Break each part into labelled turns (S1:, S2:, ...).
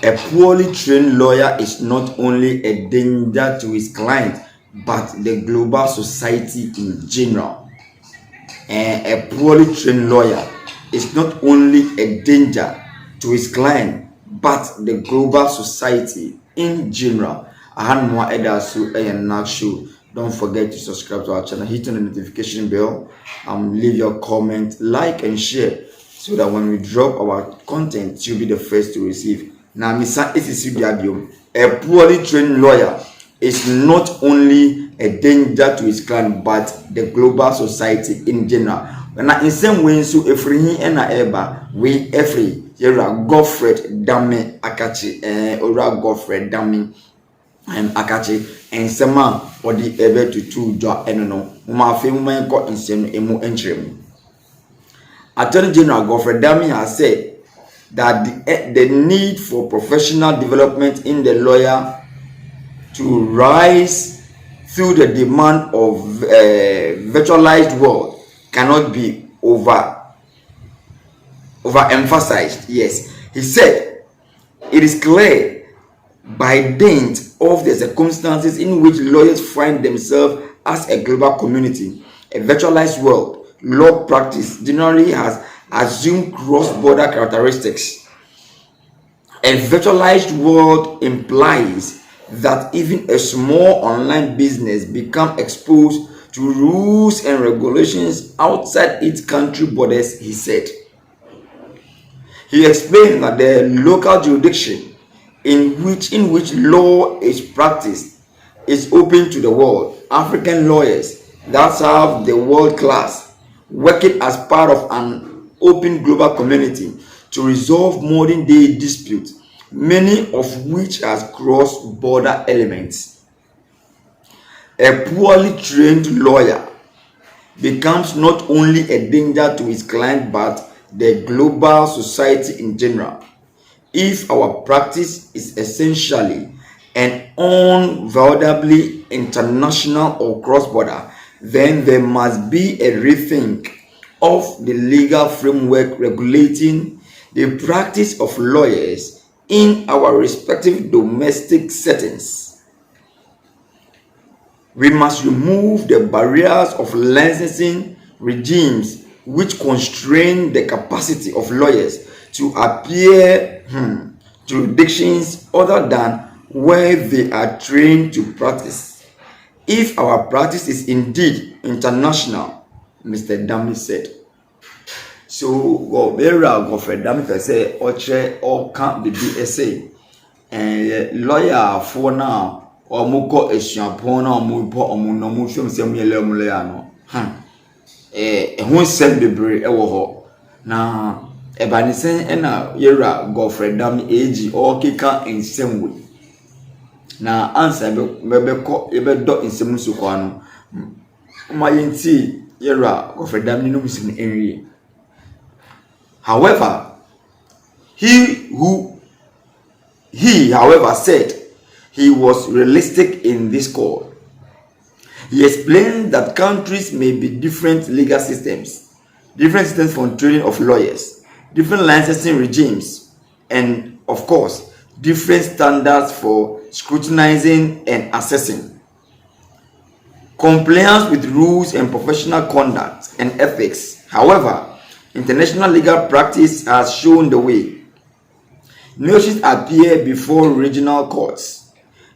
S1: A poorly trained lawyer is not only a danger to his client, but the global society in general. And a poorly trained lawyer is not only a danger to his client, but the global society in general. I had more edasu and not show. Don't forget to subscribe to our channel, hit on the notification bell, leave your comment, like and share, so that when we drop our content, you'll be the first to receive. Now, Mr. A poorly trained lawyer is not only a danger to his client, but the global society in general. Now, in some way, so if he and eba, we every year Godfred Dame Akachi, or Godfred Dame and Akachi, and some man or the ever to two job and no, my family got in some emo entry. Attorney General Godfred Dame has said that the need for professional development in the lawyer to rise through the demand of virtualized world cannot be overemphasized. Yes, he said it is clear by dint of the circumstances in which lawyers find themselves as a global community, a virtualized world law practice generally has assumed cross-border characteristics. A virtualized world implies that even a small online business becomes exposed to rules and regulations outside its country borders, he said. He explained that the local jurisdiction in which law is practiced is open to the world. African lawyers that serve the world class, working as part of an open global community to resolve modern day disputes, many of which has cross-border elements. A poorly trained lawyer becomes not only a danger to his client, but the global society in general. If our practice is essentially and unavoidably international or cross-border, then there must be a rethink of the legal framework regulating the practice of lawyers in our respective domestic settings. We must remove the barriers of licensing regimes which constrain the capacity of lawyers to appear jurisdictions other than where they are trained to practice. If our practice is indeed international, Mr. Dami said. So, Godfred Dami say, Oche or can't be essay. And lawyer for now, or Muko a shampoo, or Mupo, or Munomushum, some yellow Muleano. Who send the bray ewo now a banisen and a yera Godfred Dami age or kicker in some way. Now answer maybe call ebe dot in some sukwano. My inti yera Godfred Dami no missing area. However, he however said he was realistic in this call. He explained that countries may be different legal systems, different systems for training of lawyers, different licensing regimes, and of course, different standards for scrutinizing and assessing. Compliance with rules and professional conduct and ethics. However, international legal practice has shown the way. Nations appear before regional courts,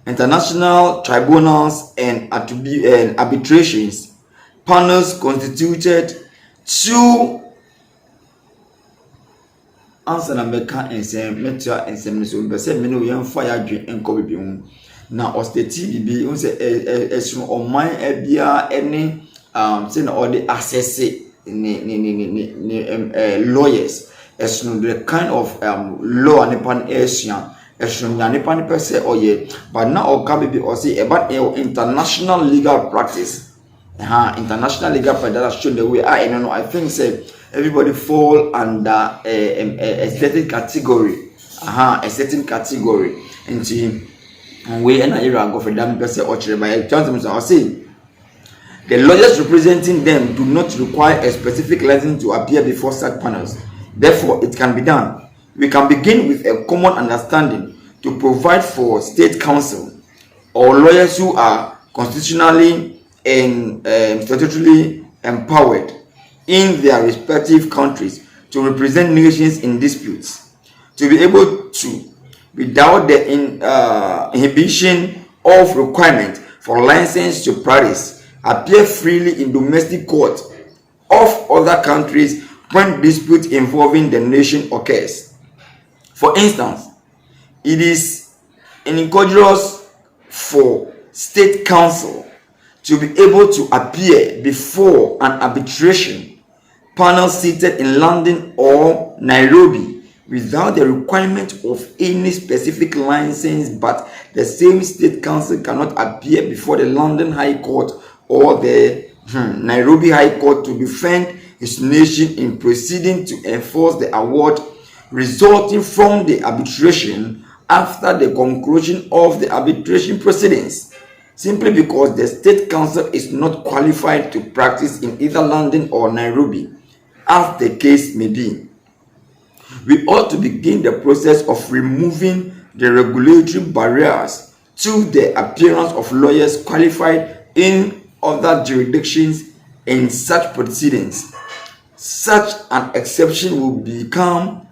S1: international tribunals, and arbitrations, panels constituted to answer American and say media and some so be say me no yan fire dwen enko be hu na osteti bi hu say esun oman ebia ene say na all the access ni lawyers esun the kind of law and pan asian esun nyane pan per se oye but now o ka be o say about international legal practice international legal practice that show the way I think say everybody fall under a certain category. A certain category. And we and I go for them person or by Johnson I say the lawyers representing them do not require a specific license to appear before such panels. Therefore, it can be done. We can begin with a common understanding to provide for state council or lawyers who are constitutionally and statutorily empowered in their respective countries to represent nations in disputes, to be able to, without the inhibition of requirement for license to practice, appear freely in domestic court of other countries when dispute involving the nation occurs. For instance, it is inconspicuous for state council to be able to appear before an arbitration panel seated in London or Nairobi without the requirement of any specific license, but the same state council cannot appear before the London High Court or the Nairobi High Court to defend his nation in proceeding to enforce the award resulting from the arbitration after the conclusion of the arbitration proceedings, simply because the state council is not qualified to practice in either London or Nairobi, as the case may be. We ought to begin the process of removing the regulatory barriers to the appearance of lawyers qualified in other jurisdictions in such proceedings. Such an exception will become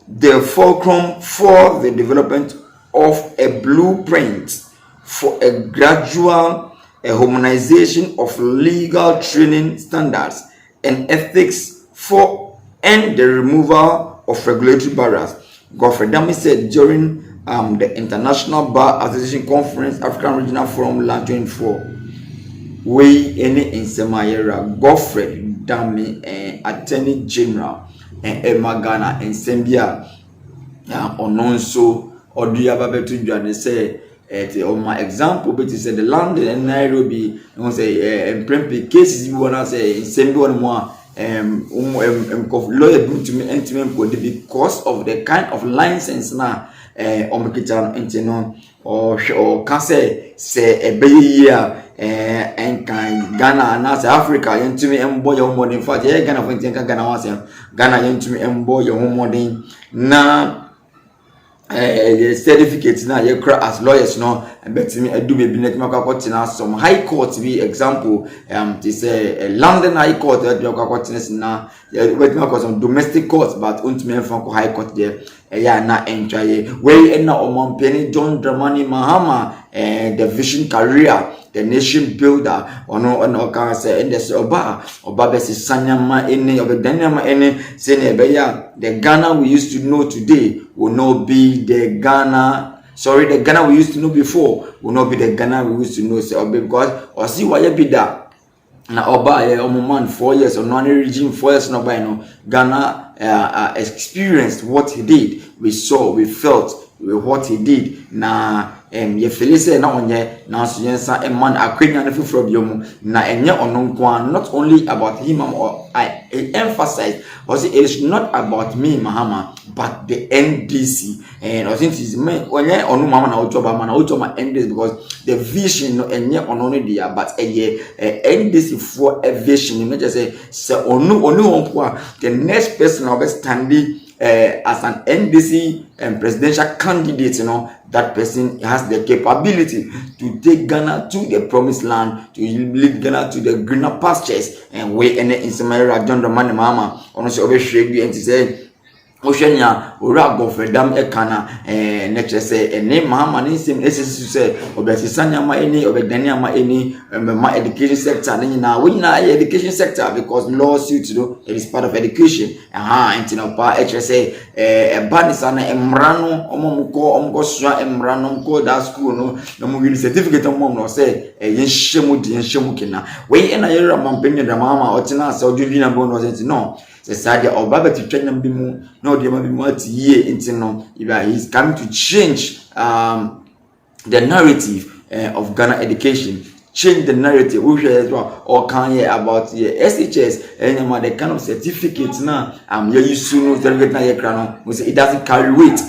S1: the fulcrum for the development of a blueprint for a gradual harmonization of legal training standards and ethics and the removal of regulatory barriers. Godfred said during the International Bar Association Conference, African Regional Forum, Land 24. We any in Semayera, Godfred Dami, Attorney General, and Emma Ghana, and Sembia, Ononso, or do you have a better job? They say, on my example, but he said the London and Nairobi, and say, and plenty cases you want to say, in Sembia, more. Lawyer bring to me intimate because of the kind of license now or can say a year and kind Ghana and Africa into me and boy your money for the Ghana for Ghana was Ghana into me and boy your home money now. The certificates now you cry as lawyers no and bet me I do maybe net make some high court be example they say London High Court that you got now bet me some domestic courts but ultimately from high court there yeah na enjoy where na Oman Penny John Dramani Mahama the vision career the nation builder ono can say and there's oba besi sanyama any of the dynama any say the Ghana we used to know today will not be the Ghana the Ghana we used to know before will not be the Ghana we used to know because or see why you be that na oba man 4 years or non regime 4 years no by no Ghana experienced what he did, we saw, we felt what he did na ye felice na onye na so yensa e man akwenya na fufuro biomu na enye ononkwa not only about him or I emphasize also it is not about me Mahama but the NDC and I think is me onye onu mama na ojoba NDC because the vision no enye onone dia but NDC for a vision no just say onu onpo the next person will be standing as an NDC presidential candidate, that person has the capability to take Ghana to the promised land, to lead Ghana to the greener pastures, and where any in Samaria, John Dramani Mahama, honestly, over Shaggy, and to say, Oshenya, Ura Godfred Ekana, nature say, and name Mahama, name same essence to say, Obesisanya ma any, Obedania ma any, my education sector, and now we know education sector because lawsuits, it is part of education. And HSA, a banisana, Emrano, Omomuko, Omgosha, Emrano, go that school, no movie certificate of mom, no say, a Yenshemudi and Shemukina. We in a year of Mampini, the Mama, or Tina, so Juliana Bono, no. Sadia or Baba to train them be more, no, they might be multi-year into no. He's coming to change the narrative of Ghana education. Change the narrative, which as well, or can hear about the SHS and the kind of certificates now. You used to know certificate na your crown. We say it doesn't carry weight.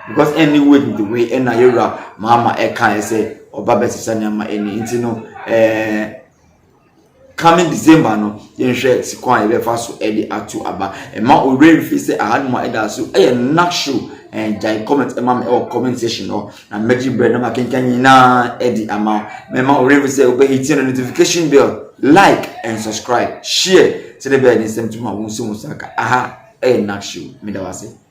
S1: Because any weight with the way in Nigeria, Mama can say or Baba Sisanyama any into coming December no yenhwe sikwan e be fa so e di atu aba e ma already fi say ahad mo e da so e na show and jai comment or comment section or na magic bread na makenkan na edi ama mema already say obey hit the notification bell, like and subscribe, share, say the bell in same to my won't saka aha, eh, next show. Me da wase.